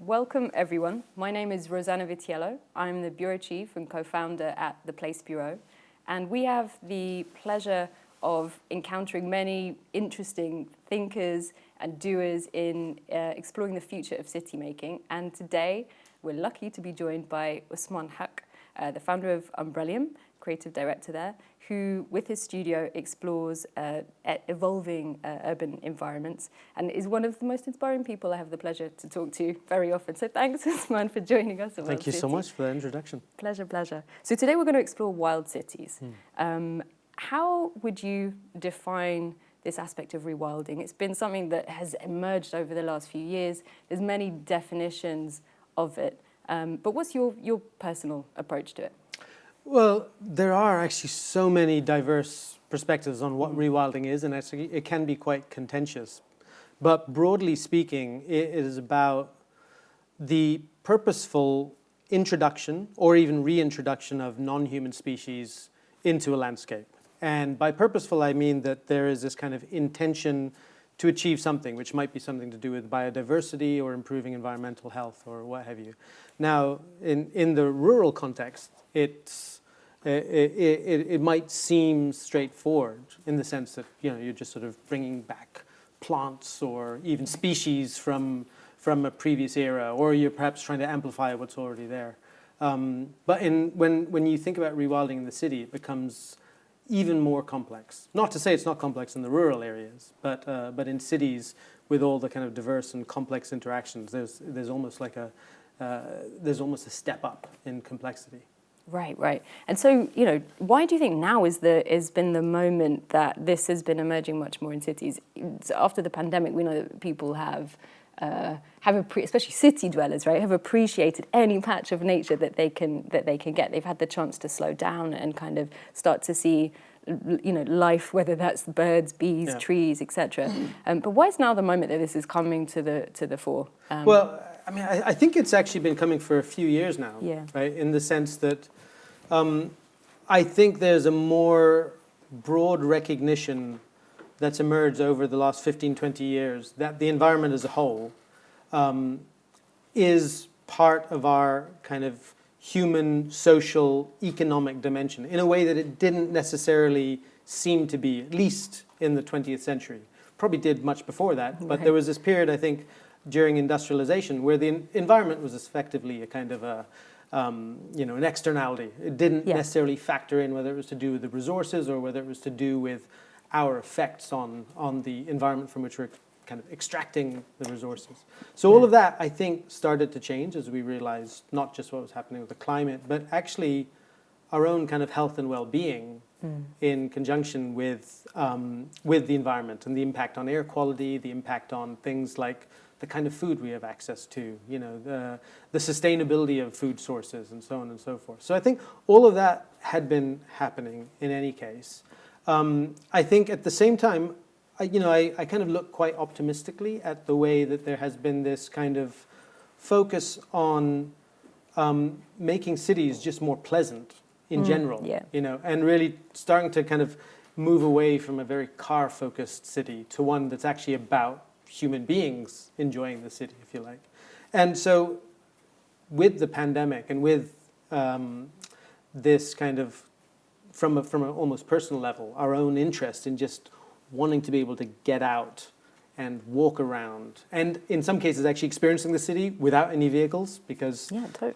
Welcome everyone. My name is Rosanna Vitiello. I'm the Bureau Chief and co-founder at the Place Bureau. And we have the pleasure of encountering many interesting thinkers and doers in exploring the future of city making. And today we're lucky to be joined by USMAN HAQUE, the founder of Umbrellium, creative director there, who with his studio explores evolving urban environments and is one of the most inspiring people I have the pleasure to talk to very often. So thanks, Usman, for joining us. Thank you so much for the introduction. Pleasure, pleasure. So today we're going to explore wild cities. How would you define this aspect of rewilding? It's been something that has emerged over the last few years. There's many definitions of it. But what's your personal approach to it? Well, there are actually so many diverse perspectives on what rewilding is, and actually it can be quite contentious. But broadly speaking, it is about the purposeful introduction or even reintroduction of non-human species into a landscape. And by purposeful, I mean that there is this kind of intention to achieve something, which might be something to do with biodiversity or improving environmental health or what have you. Now, in the rural context, it might seem straightforward in the sense that you're just sort of bringing back plants or even species from a previous era, or you're perhaps trying to amplify what's already there. But when you think about rewilding in the city, it becomes even more complex. Not to say it's not complex in the rural areas, but in cities with all the kind of diverse and complex interactions, there's almost like there's almost a step up in complexity. Right, right. And so, why do you think now has been the moment that this has been emerging much more in cities? So after the pandemic, we know that people have especially city dwellers, right, have appreciated any patch of nature that they can get. They've had the chance to slow down and kind of start to see, life, whether that's birds, bees, trees, etc. But why is now the moment that this is coming to the fore? Well, I mean, I think it's actually been coming for a few years now, right? In the sense that I think there's a more broad recognition that's emerged over the last 15, 20 years that the environment as a whole is part of our kind of human, social, economic dimension in a way that it didn't necessarily seem to be, at least in the 20th century. Probably did much before that, but there was this period, I think, during industrialization where the environment was effectively a kind of an externality. It didn't necessarily factor in whether it was to do with the resources or whether it was to do with our effects on the environment from which we're kind of extracting the resources. So all of that, I think, started to change as we realized not just what was happening with the climate, but actually our own kind of health and well-being in conjunction with the environment and the impact on air quality, the impact on things like the kind of food we have access to, the sustainability of food sources and so on and so forth. So I think all of that had been happening in any case. I think at the same time, I kind of look quite optimistically at the way that there has been this kind of focus on making cities just more pleasant in general, and really starting to kind of move away from a very car-focused city to one that's actually about human beings enjoying the city, if you like. And so with the pandemic and with this kind of, from an almost personal level, our own interest in just wanting to be able to get out and walk around, and in some cases actually experiencing the city without any vehicles because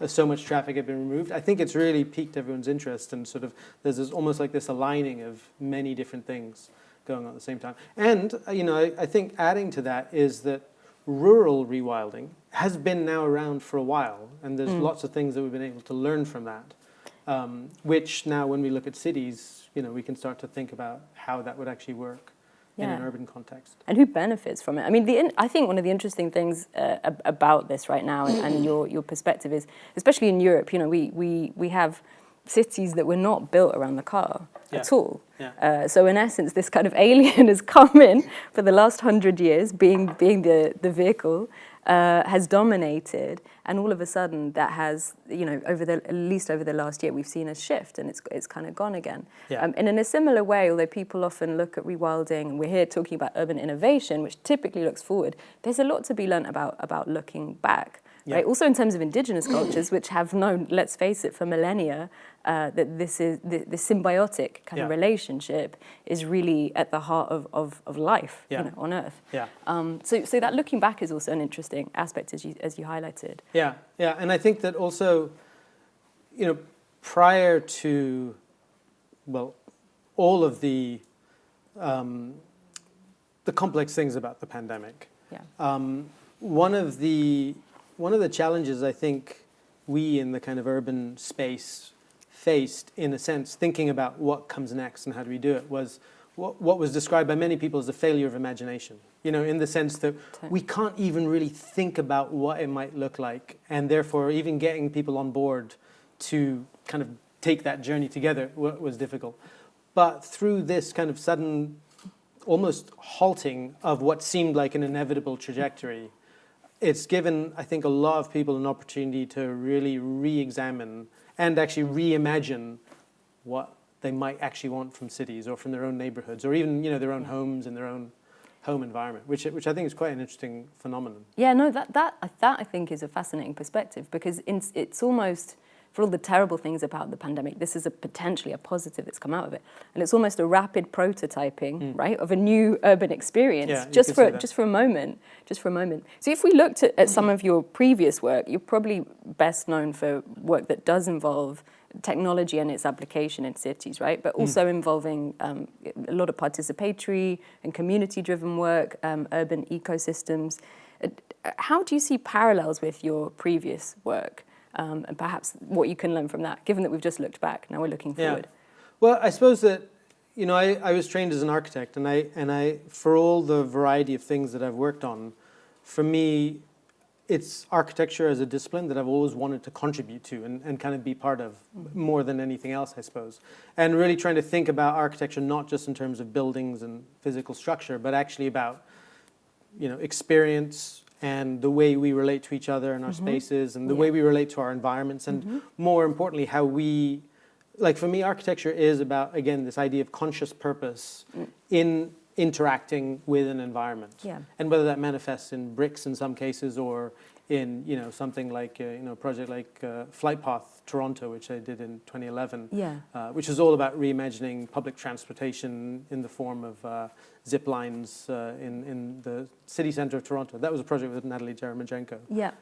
so much traffic had been removed. I think it's really piqued everyone's interest, and sort of there's almost like this aligning of many different things going on at the same time. And I think adding to that is that rural rewilding has been now around for a while, and there's lots of things that we've been able to learn from that, which now when we look at cities, we can start to think about how that would actually work in an urban context. And who benefits from it? I mean, I think one of the interesting things about this right now and your perspective is, especially in Europe, we have cities that were not built around the car at all. So in essence, this kind of alien has come in for the last 100 years, being the vehicle, has dominated, and all of a sudden that has, at least over the last year, we've seen a shift, and it's kind of gone again. And in a similar way, although people often look at rewilding, and we're here talking about urban innovation, which typically looks forward, there's a lot to be learnt about looking back. Yeah. right? Also in terms of indigenous cultures, which have known, let's face it, for millennia, that this symbiotic kind of Yeah. relationship is really at the heart of life, Yeah. on Earth. Yeah. So that looking back is also an interesting aspect, as you highlighted. Yeah, yeah, and I think that also, prior to, well, all of the complex things about the pandemic. Yeah. One of the challenges I think we in the kind of urban space faced, in a sense, thinking about what comes next and how do we do it, was what was described by many people as a failure of imagination. In the sense that we can't even really think about what it might look like, and therefore even getting people on board to kind of take that journey together was difficult. But through this kind of sudden, almost halting of what seemed like an inevitable trajectory, it's given, I think, a lot of people an opportunity to really re-examine and actually reimagine what they might actually want from cities or from their own neighborhoods or even, their own homes and their own home environment, which I think is quite an interesting phenomenon. Yeah, no, that I think is a fascinating perspective, because it's almost, for all the terrible things about the pandemic, this is potentially a positive that's come out of it. And it's almost a rapid prototyping, right, of a new urban experience, just for a moment. So if we looked at some of your previous work, you're probably best known for work that does involve technology and its application in cities, right? But also involving a lot of participatory and community-driven work, urban ecosystems. How do you see parallels with your previous work? And perhaps what you can learn from that, given that we've just looked back, now we're looking forward. Well, I suppose that, I was trained as an architect, and I for all the variety of things that I've worked on, for me, it's architecture as a discipline that I've always wanted to contribute to and kind of be part of more than anything else, I suppose. And really trying to think about architecture not just in terms of buildings and physical structure, but actually about, experience, and the way we relate to each other in our spaces, and the way we relate to our environments, and more importantly, how we, like for me, architecture is about, again, this idea of conscious purpose in interacting with an environment. Yeah. And whether that manifests in bricks in some cases or in, something like, a project like Flight Path Toronto, which I did in 2011, which is all about reimagining public transportation in the form of zip lines in the city centre of Toronto. That was a project with Natalie Jeremijenko. Yeah.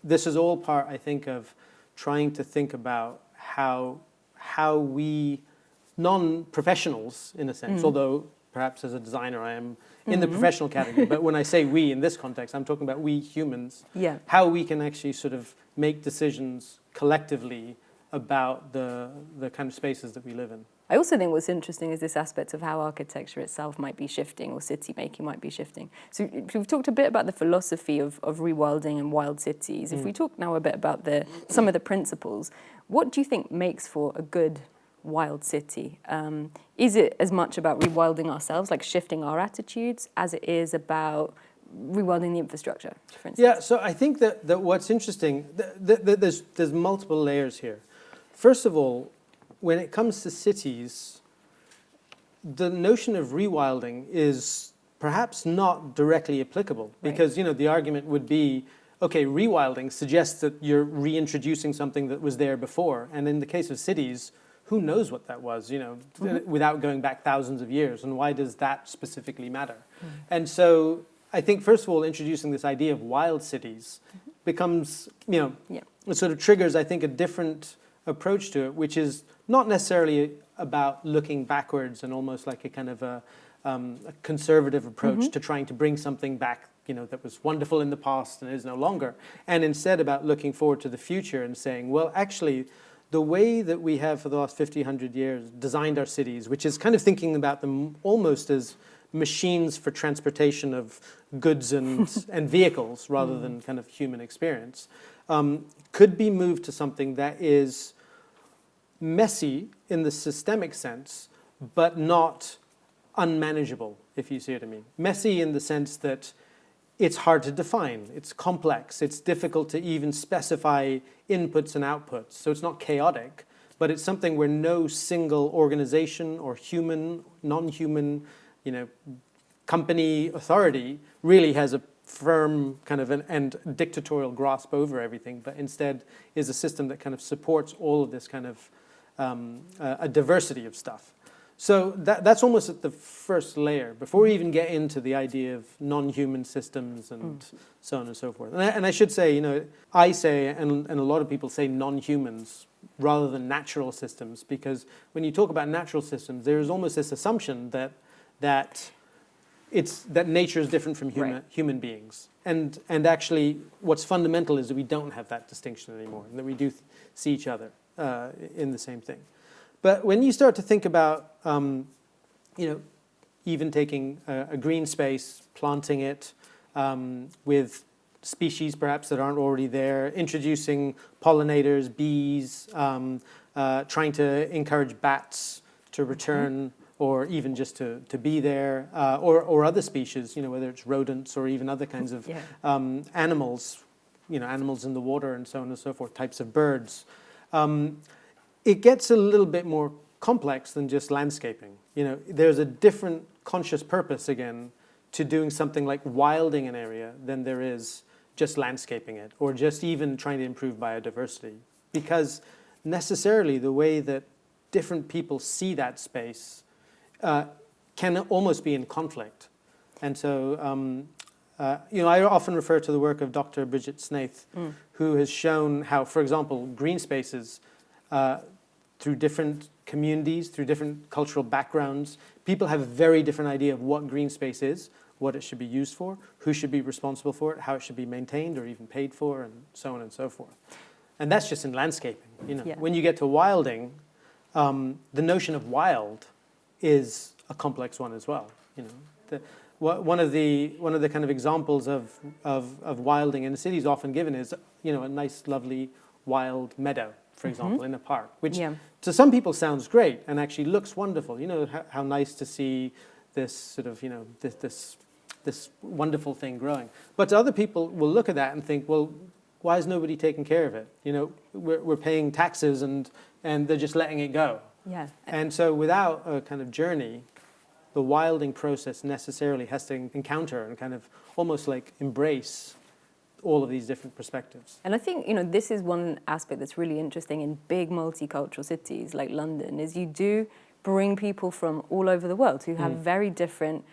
This is all part, I think, of trying to think about how we, non-professionals in a sense, although perhaps as a designer I am in the professional category, but when I say we in this context, I'm talking about we humans, how we can actually sort of make decisions collectively about the kind of spaces that we live in. I also think what's interesting is this aspect of how architecture itself might be shifting, or city making might be shifting. So we've talked a bit about the philosophy of rewilding and wild cities. If we talk now a bit about some of the principles, what do you think makes for a good wild city? Is it as much about rewilding ourselves, like shifting our attitudes, as it is about rewilding the infrastructure, for instance? Yeah, so I think that what's interesting, there's multiple layers here. First of all, when it comes to cities, the notion of rewilding is perhaps not directly applicable, because the argument would be, okay, rewilding suggests that you're reintroducing something that was there before, and in the case of cities, who knows what that was, without going back thousands of years, and why does that specifically matter? And so I think, first of all, introducing this idea of wild cities becomes, it sort of triggers, I think, a different approach to it, which is not necessarily about looking backwards and almost like a kind of a conservative approach to trying to bring something back, that was wonderful in the past and is no longer, and instead about looking forward to the future and saying, well, actually, the way that we have for the last 50, 100 years designed our cities, which is kind of thinking about them almost as machines for transportation of goods and vehicles rather than kind of human experience, could be moved to something that is messy in the systemic sense, but not unmanageable, if you see what I mean. Messy in the sense that it's hard to define, it's complex, it's difficult to even specify inputs and outputs. So it's not chaotic, but it's something where no single organization or human, non-human, company authority really has a firm kind of and dictatorial grasp over everything, but instead is a system that kind of supports all of this kind of a diversity of stuff. So that's almost at the first layer, before we even get into the idea of non-human systems and so on and so forth. And I should say, I say, and a lot of people say non-humans rather than natural systems, because when you talk about natural systems, there is almost this assumption that nature is different from human beings. And actually, what's fundamental is that we don't have that distinction anymore, and that we do see each other in the same thing. But when you start to think about, even taking a green space, planting it with species perhaps that aren't already there, introducing pollinators, bees, trying to encourage bats to return, or even just to be there, or other species, whether it's rodents or even other kinds of animals, animals in the water and so on and so forth, types of birds. It gets a little bit more complex than just landscaping. There's a different conscious purpose, again, to doing something like wilding an area than there is just landscaping it, or just even trying to improve biodiversity. Because necessarily the way that different people see that space can almost be in conflict. And so, I often refer to the work of Dr. Bridget Snaith, who has shown how, for example, green spaces, through different communities, through different cultural backgrounds, people have a very different idea of what green space is, what it should be used for, who should be responsible for it, how it should be maintained or even paid for, and so on and so forth. And that's just in landscaping. When you get to wilding, the notion of wild is a complex one as well. One of the kind of examples of wilding in the city is often given is a nice, lovely wild meadow, for example, in a park, which to some people sounds great and actually looks wonderful. How nice to see this sort of this wonderful thing growing. But to other people will look at that and think, well, why is nobody taking care of it? We're paying taxes and they're just letting it go. Yeah. And so without a kind of journey, the wilding process necessarily has to encounter and kind of almost like embrace all of these different perspectives. And I think, this is one aspect that's really interesting in big multicultural cities like London, is you do bring people from all over the world who have very different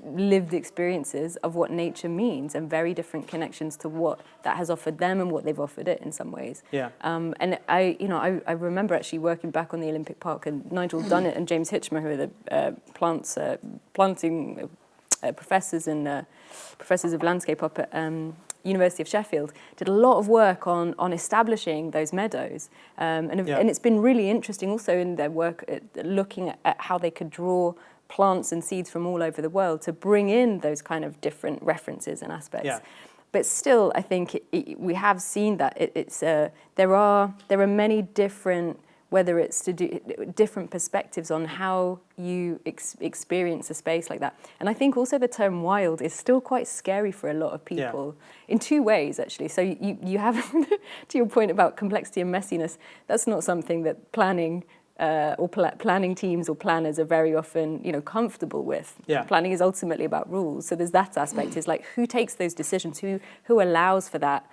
lived experiences of what nature means, and very different connections to what that has offered them and what they've offered it in some ways. Yeah. And I remember actually working back on the Olympic Park, and Nigel Dunnett and James Hitchmer, who are the planting professors and professors of landscape up at University of Sheffield, did a lot of work on establishing those meadows. And it's been really interesting also in their work at looking at how they could draw plants and seeds from all over the world to bring in those kind of different references and aspects. Yeah. But still, I think we have seen that there are many different, whether it's to do different perspectives on how you experience a space like that. And I think also the term wild is still quite scary for a lot of people in two ways, actually. So you have, to your point about complexity and messiness, that's not something that planning planning teams or planners are very often, comfortable with. Yeah. Planning is ultimately about rules. So there's that aspect, is like who takes those decisions, who allows for that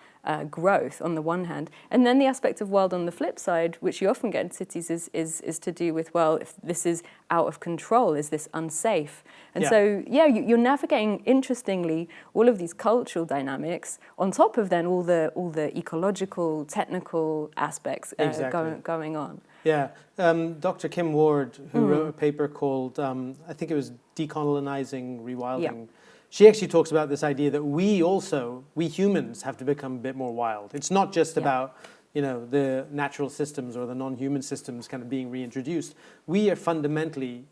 growth on the one hand, and then the aspect of wild on the flip side, which you often get in cities, is to do with, well, if this is out of control, is this unsafe? And so you're navigating, interestingly, all of these cultural dynamics on top of then all the ecological, technical aspects going on. Yeah, Dr. Kim Ward, who wrote a paper called, I think it was Decolonizing Rewilding. Yeah. She actually talks about this idea that we humans have to become a bit more wild. It's not just about, the natural systems or the non-human systems kind of being reintroduced. We are fundamentally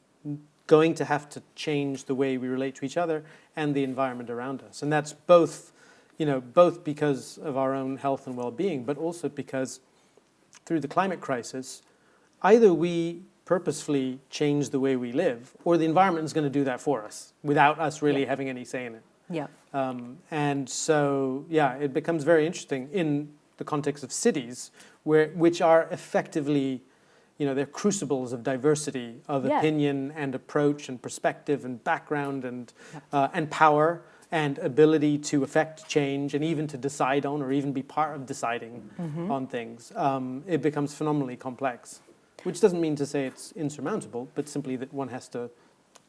going to have to change the way we relate to each other and the environment around us. And that's both because of our own health and well-being, but also because through the climate crisis, either we purposefully change the way we live, or the environment is going to do that for us without us really having any say in it. Yeah. And so, it becomes very interesting in the context of cities, which are effectively, they're crucibles of diversity, of opinion and approach and perspective and background and power. and ability to affect change and even to decide on or even be part of deciding on things, it becomes phenomenally complex. Which doesn't mean to say it's insurmountable, but simply that one has to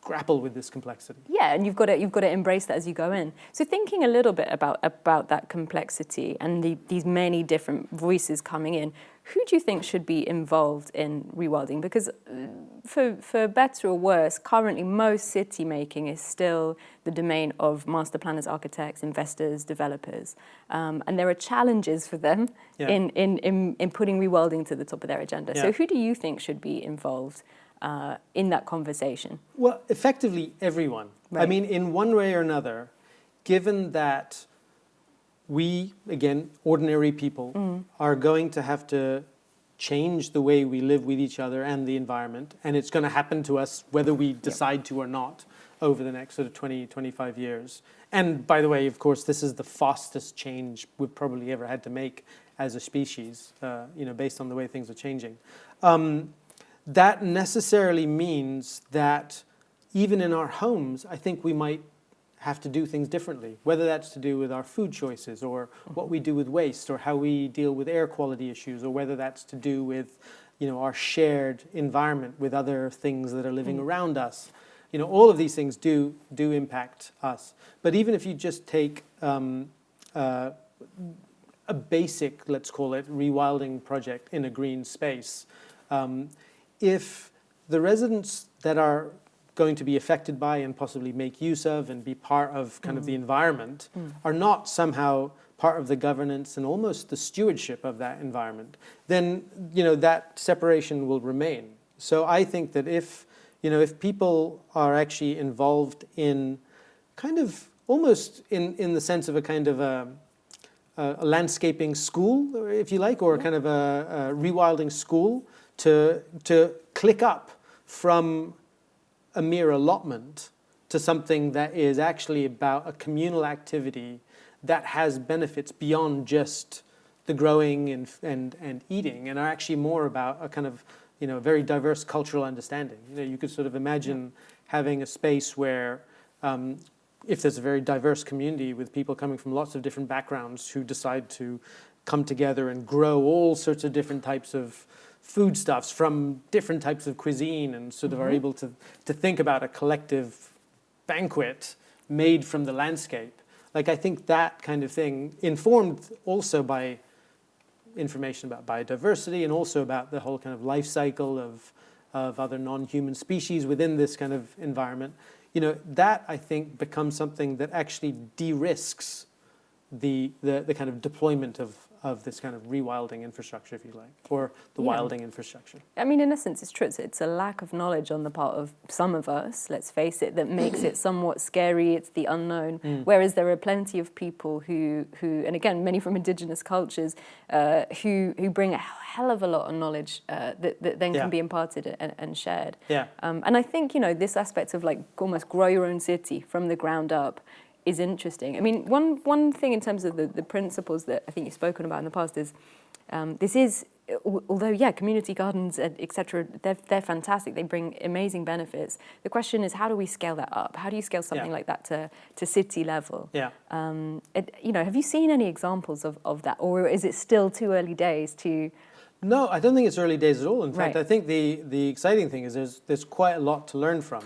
grapple with this complexity. Yeah, and you've got to embrace that as you go in. So thinking a little bit about that complexity and these many different voices coming in, who do you think should be involved in rewilding? Because for better or worse, currently most city making is still the domain of master planners, architects, investors, developers, and there are challenges for them in putting rewilding to the top of their agenda. So who do you think should be involved in that conversation? Well, effectively everyone. Right. I mean, in one way or another, given that we, again, ordinary people, are going to have to change the way we live with each other and the environment, and it's going to happen to us whether we decide to or not over the next sort of 20, 25 years. And by the way, of course, this is the fastest change we've probably ever had to make as a species, based on the way things are changing. That necessarily means that even in our homes, I think we might have to do things differently, whether that's to do with our food choices or what we do with waste or how we deal with air quality issues, or whether that's to do with, our shared environment with other things that are living around us. All of these things do impact us. But even if you just take a basic, let's call it, rewilding project in a green space, if the residents that are going to be affected by and possibly make use of and be part of kind of the environment are not somehow part of the governance and almost the stewardship of that environment, then that separation will remain. So I think that if people are actually involved in kind of almost in the sense of a kind of a landscaping school, if you like, or kind of a rewilding school, to click up from a mere allotment to something that is actually about a communal activity that has benefits beyond just the growing and eating, and are actually more about a kind of a very diverse cultural understanding. You could sort of imagine having a space where if there's a very diverse community with people coming from lots of different backgrounds who decide to come together and grow all sorts of different types of foodstuffs from different types of cuisine, and sort of are able to think about a collective banquet made from the landscape. Like, I think that kind of thing, informed also by information about biodiversity and also about the whole kind of life cycle of other non-human species within this kind of environment, that I think becomes something that actually de-risks the kind of deployment of this kind of rewilding infrastructure, if you like, or the wilding infrastructure. I mean, in essence, it's true. It's a lack of knowledge on the part of some of us, let's face it, that makes it somewhat scary. It's the unknown. Whereas there are plenty of people who, and again, many from indigenous cultures, who bring a hell of a lot of knowledge that then can be imparted and shared. Yeah. And I think, this aspect of like almost grow your own city from the ground up is interesting. I mean, one thing in terms of the principles that I think you've spoken about in the past is, this is, although, community gardens, et cetera, they're fantastic. They bring amazing benefits. The question is, how do we scale that up? How do you scale something like that to city level? Yeah. Have you seen any examples of that? Or is it still too early days to... No, I don't think it's early days at all. In fact, I think the exciting thing is there's quite a lot to learn from.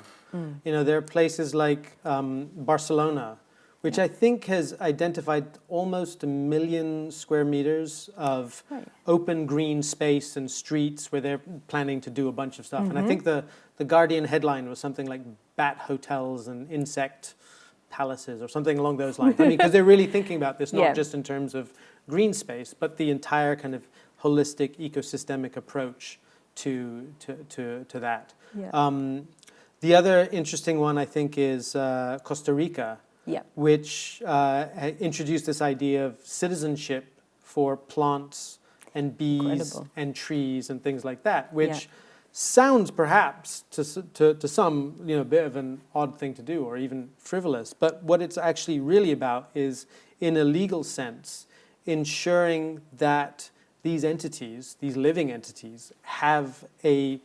There are places like Barcelona, which I think has identified almost 1 million square meters of open green space and streets where they're planning to do a bunch of stuff. And I think the Guardian headline was something like bat hotels and insect palaces or something along those lines. I mean, because they're really thinking about this, not just in terms of green space, but the entire kind of holistic ecosystemic approach to that. Yeah. The other interesting one, I think, is Costa Rica, which introduced this idea of citizenship for plants and bees and trees and things like that, which sounds perhaps to some a bit of an odd thing to do or even frivolous. But what it's actually really about is, in a legal sense, ensuring that these entities, these living entities, have a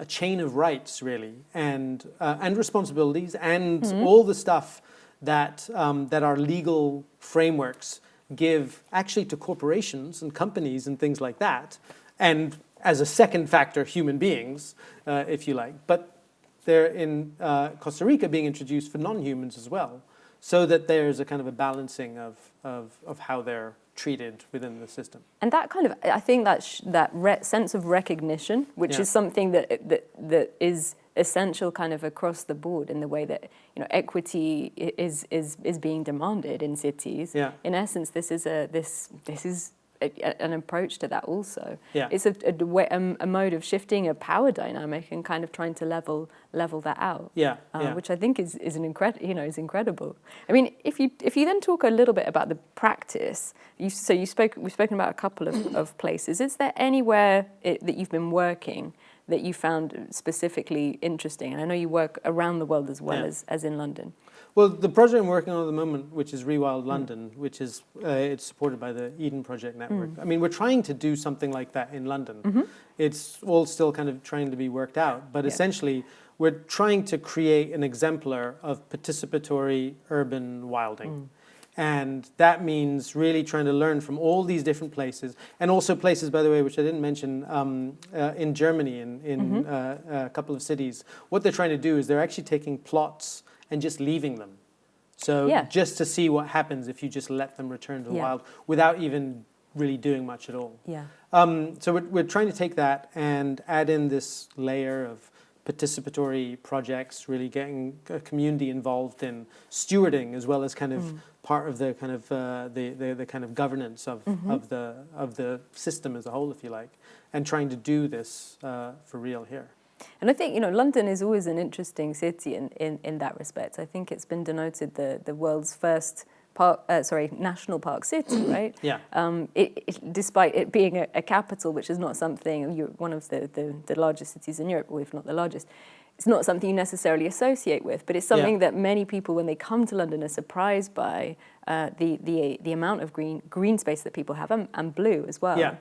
chain of rights, really, and responsibilities, and all the stuff that our legal frameworks give actually to corporations and companies and things like that, and as a second factor, human beings, if you like. But they're in Costa Rica being introduced for non-humans as well, so that there's a kind of a balancing of how they're treated within the system. And that kind of, I think that sense of recognition, which is something that is essential kind of across the board in the way that, you know, equity is being demanded in cities. Yeah. In essence, this is an approach to that also. Yeah. It's a mode of shifting a power dynamic and kind of trying to level that out. Which I think is incredible. I mean, if you then talk a little bit about the practice, we've spoken about a couple of places. Is there anywhere that you've been working that you found specifically interesting? And I know you work around the world as well as in London. Well, the project I'm working on at the moment, which is Rewild London, which is it's supported by the Eden Project Network. I mean, we're trying to do something like that in London. It's all still kind of trying to be worked out, but essentially we're trying to create an exemplar of participatory urban wilding. And that means really trying to learn from all these different places, and also places, by the way, which I didn't mention, in Germany, in a couple of cities. What they're trying to do is they're actually taking plots and just leaving them. So just to see what happens if you just let them return to the wild without even really doing much at all. So we're trying to take that and add in this layer of participatory projects, really getting a community involved in stewarding as well as kind of part of the kind of the kind of governance of the system as a whole, if you like, and trying to do this for real here. And I think, you know, London is always an interesting city in that respect. I think it's been denoted the world's first national park city, right? Despite it being a capital, which is not something, one of the largest cities in Europe, or if not the largest, it's not something you necessarily associate with, but it's something that many people, when they come to London, are surprised by the amount of green space that people have, and blue as well.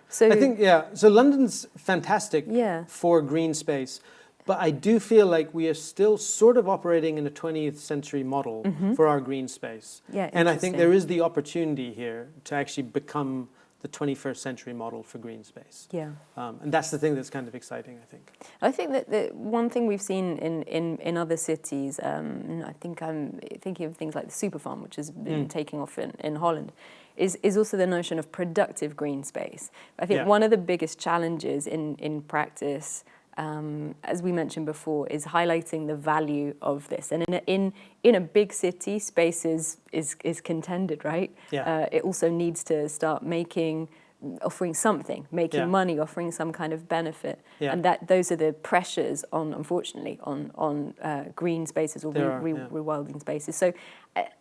So I think so London's fantastic for green space, but I do feel like we are still sort of operating in a 20th century model for our green space. And I think there is the opportunity here to actually become the 21st century model for green space. And that's the thing that's kind of exciting, I think. I think that the one thing we've seen in other cities, I think I'm thinking of things like the super farm, which has been taking off in Holland, is also the notion of productive green space. I think one of the biggest challenges in practice, as we mentioned before, is highlighting the value of this. And in a big city, space is contended, right? It also needs to start offering something, making money, offering some kind of benefit. And those are the pressures unfortunately, on green spaces or rewilding spaces. So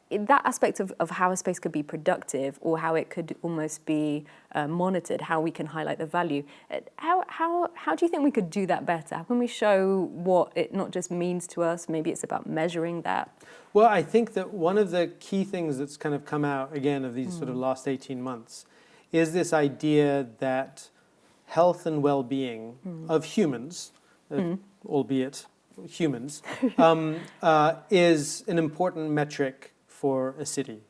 in that aspect of how a space could be productive, or how it could almost be monitored, how we can highlight the value, how do you think we could do that better? How can we show what it not just means to us? Maybe it's about measuring that. Well, I think that one of the key things that's kind of come out, again, of these sort of last 18 months is this idea that health and well-being of humans, albeit humans, is an important metric for a city.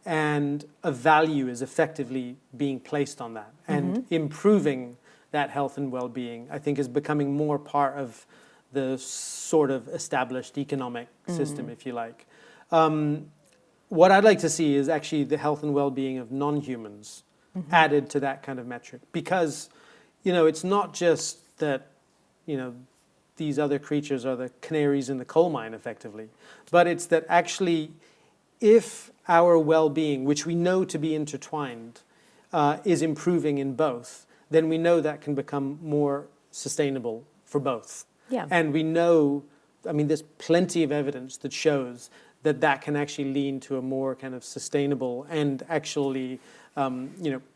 And a value is effectively being placed on that. And improving that health and well-being, I think, is becoming more part of the sort of established economic system, if you like. What I'd like to see is actually the health and well-being of non-humans added to that kind of metric. Because, you know, it's not just that, you know, these other creatures are the canaries in the coal mine, effectively. But it's that actually, if our well-being, which we know to be intertwined, is improving in both, then we know that can become more sustainable for both. And we know, I mean, there's plenty of evidence that shows that can actually lead to a more kind of sustainable and actually,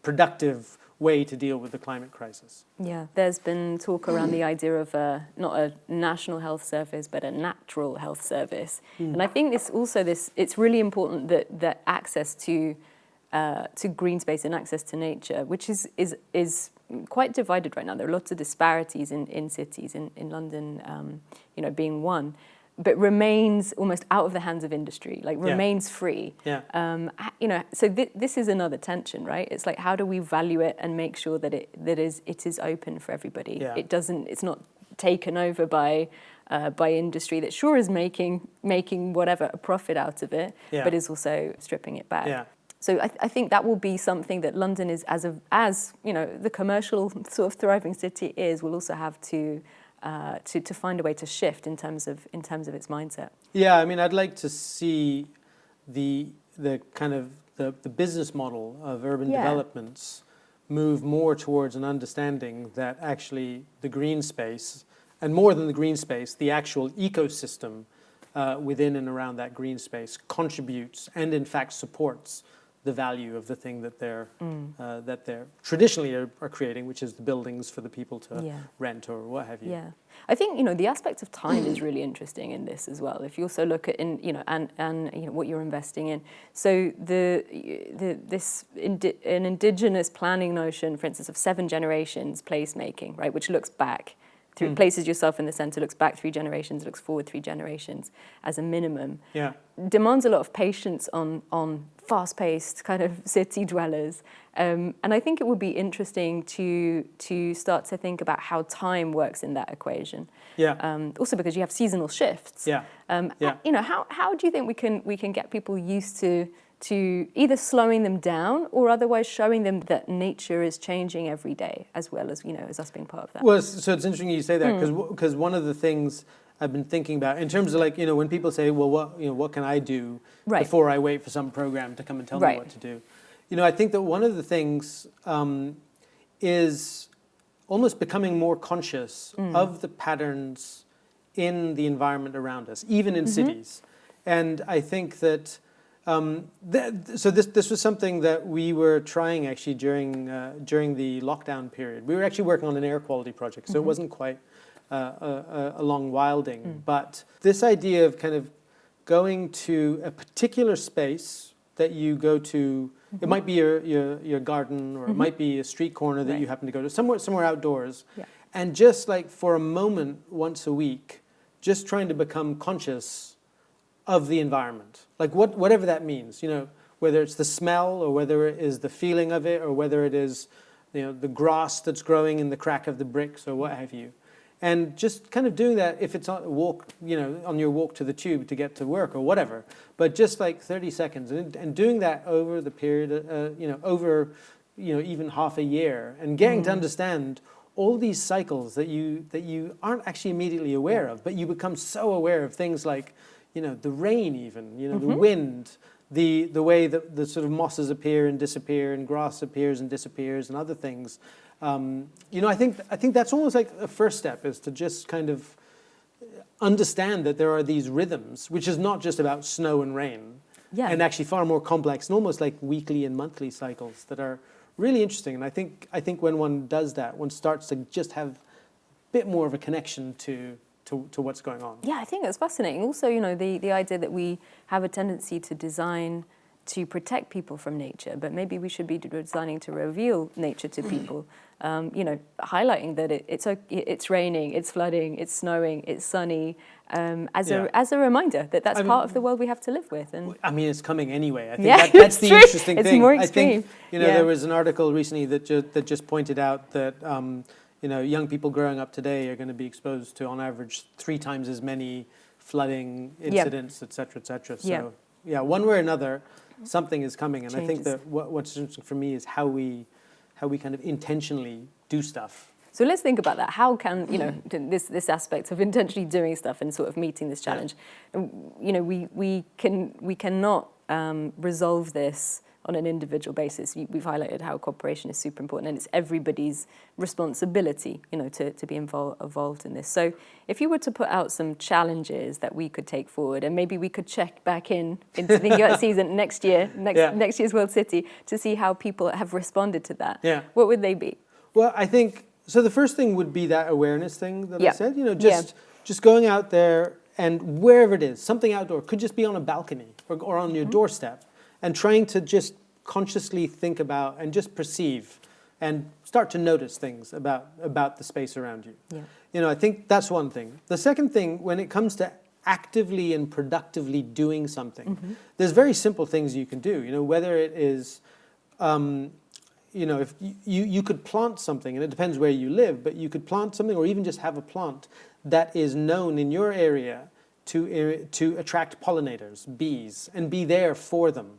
productive way to deal with the climate crisis. There's been talk around the idea of not a national health service, but a natural health service. And I think it's really important that access to green space and access to nature, which is quite divided right now. There are lots of disparities in cities, in London, being one. but remains almost out of the hands of industry, like remains free. Yeah. So this is another tension, right? It's like, how do we value it and make sure that it is open for everybody? Yeah. It's not taken over by industry that sure is making whatever a profit out of it, but is also stripping it back. Yeah. So I think that will be something that London is, as the commercial sort of thriving city is, will also have to find a way to shift in terms of its mindset. Yeah, I mean, I'd like to see the kind of the business model of urban developments move more towards an understanding that actually the green space, and more than the green space, the actual ecosystem within and around that green space contributes and in fact supports the value of the thing that they're traditionally are creating, which is the buildings for the people to rent or what have you. Yeah, I think the aspect of time is really interesting in this as well. If you also look at what you're investing in, so an indigenous planning notion, for instance, of 7 generations placemaking, right, which looks back. Places yourself in the centre, looks back 3 generations, looks forward 3 generations as a minimum. Yeah. Demands a lot of patience on fast-paced kind of city dwellers. And I think it would be interesting to start to think about how time works in that equation. Yeah. Also because you have seasonal shifts. Yeah. How do you think we can get people used to either slowing them down or otherwise showing them that nature is changing every day, as well as as us being part of that? Well, so it's interesting you say that, because one of the things I've been thinking about in terms of when people say, well, what can I do before I wait for some program to come and tell me what to do? I think that one of the things is almost becoming more conscious of the patterns in the environment around us, even in cities. And I think that so this was something that we were trying actually during the lockdown period. We were actually working on an air quality project, so it wasn't quite along wilding. But this idea of kind of going to a particular space that you go to, it might be your garden, or it might be a street corner that you happen to go to, somewhere outdoors, and just like for a moment once a week, just trying to become conscious of the environment, like whatever that means, whether it's the smell or whether it is the feeling of it or whether it is, the grass that's growing in the crack of the bricks or what have you, and just kind of doing that if it's on a walk, on your walk to the tube to get to work or whatever, but just like 30 seconds and doing that over the period, over even half a year, and getting to understand all these cycles that you aren't actually immediately aware of, but you become so aware of things like, the rain even, the wind, the way that the sort of mosses appear and disappear and grass appears and disappears and other things. I think that's almost like a first step, is to just kind of understand that there are these rhythms, which is not just about snow and rain, and actually far more complex and almost like weekly and monthly cycles that are really interesting. And I think when one does that, one starts to just have a bit more of a connection to what's going on. Yeah, I think that's fascinating. Also, the idea that we have a tendency to design to protect people from nature, but maybe we should be designing to reveal nature to people. Highlighting that it's raining, it's flooding, it's snowing, it's sunny, as a reminder that that's part of the world we have to live with. And I mean, it's coming anyway. I think that's the interesting thing. It's more extreme. I think there was an article recently that just pointed out that young people growing up today are going to be exposed to, on average, 3 times as many flooding incidents, et cetera, et cetera. So, one way or another, something is coming. And I think that what's interesting for me is how we kind of intentionally do stuff. So let's think about that. How can, this aspect of intentionally doing stuff and sort of meeting this challenge, we cannot resolve this on an individual basis. We've highlighted how cooperation is super important, and it's everybody's responsibility, to be involved in this. So if you were to put out some challenges that we could take forward, and maybe we could check back into the UX season next year's World City to see how people have responded to that, what would they be? Well, I think, so the first thing would be that awareness thing that I said, just going out there, and wherever it is, something outdoor, could just be on a balcony or on your doorstep, and trying to just consciously think about and just perceive and start to notice things about the space around you. I think that's one thing. The second thing, when it comes to actively and productively doing something, there's very simple things you can do. You know, whether it is, you know, if you could plant something, and it depends where you live, but you could plant something, or even just have a plant that is known in your area to attract pollinators, bees, and be there for them.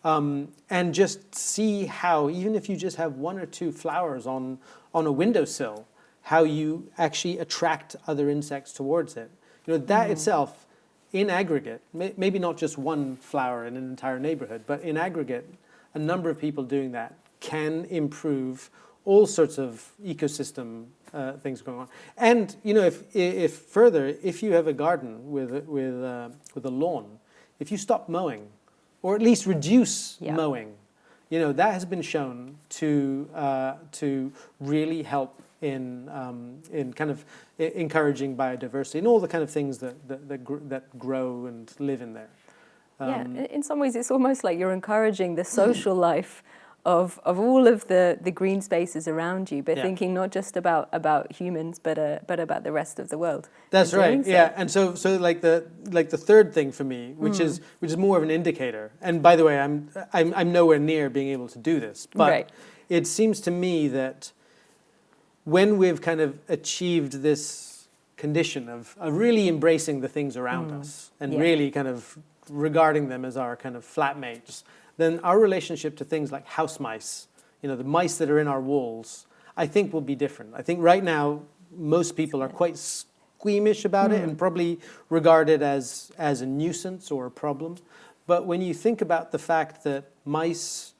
And just see how, even if you just have 1 or 2 flowers on a windowsill, how you actually attract other insects towards it. You know, that itself, in aggregate, maybe not just one flower in an entire neighborhood, but in aggregate, a number of people doing that can improve all sorts of ecosystem things going on. And, you know, if further, if you have a garden with a lawn, if you stop mowing, or at least reduce mowing, you know, that has been shown to really help in kind of encouraging biodiversity and all the kind of things that grow and live in there. Yeah, in some ways it's almost like you're encouraging the social life of all of the green spaces around you, but thinking not just about humans, but about the rest of the world. That's right. So. Yeah, and so like the third thing for me, which is more of an indicator. And by the way, I'm nowhere near being able to do this, but it seems to me that when we've kind of achieved this condition of really embracing the things around us and really kind of regarding them as our kind of flatmates, then our relationship to things like house mice, you know, the mice that are in our walls, I think will be different. I think right now most people are quite squeamish about it and probably regard it as a nuisance or a problem. But when you think about the fact that mice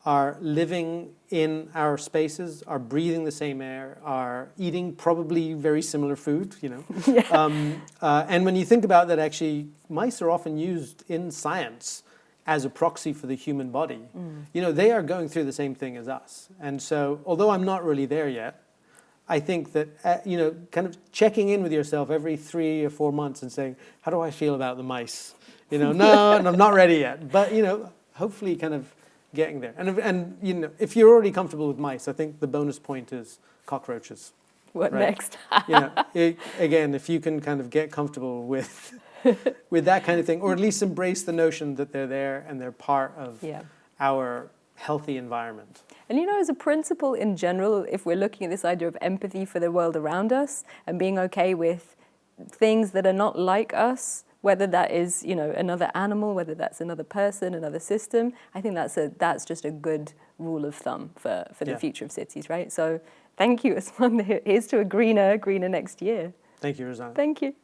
are living in our spaces, are breathing the same air, are eating probably very similar food, you know. And when you think about that, actually, mice are often used in science as a proxy for the human body. You know, they are going through the same thing as us. And so, although I'm not really there yet, I think that, you know, kind of checking in with yourself every 3 or 4 months and saying, how do I feel about the mice? You know, no, and I'm not ready yet. But, you know, hopefully kind of getting there. And you know, if you're already comfortable with mice, I think the bonus point is cockroaches. What next? You know, again, if you can kind of get comfortable with that kind of thing, or at least embrace the notion that they're there and they're part of our healthy environment. And you know, as a principle in general, if we're looking at this idea of empathy for the world around us and being okay with things that are not like us, whether that is, you know, another animal, whether that's another person, another system, I think that's just a good rule of thumb for the future of cities, right? So thank you, USMAN. Here's to a greener next year. Thank you, Rosanna. Thank you.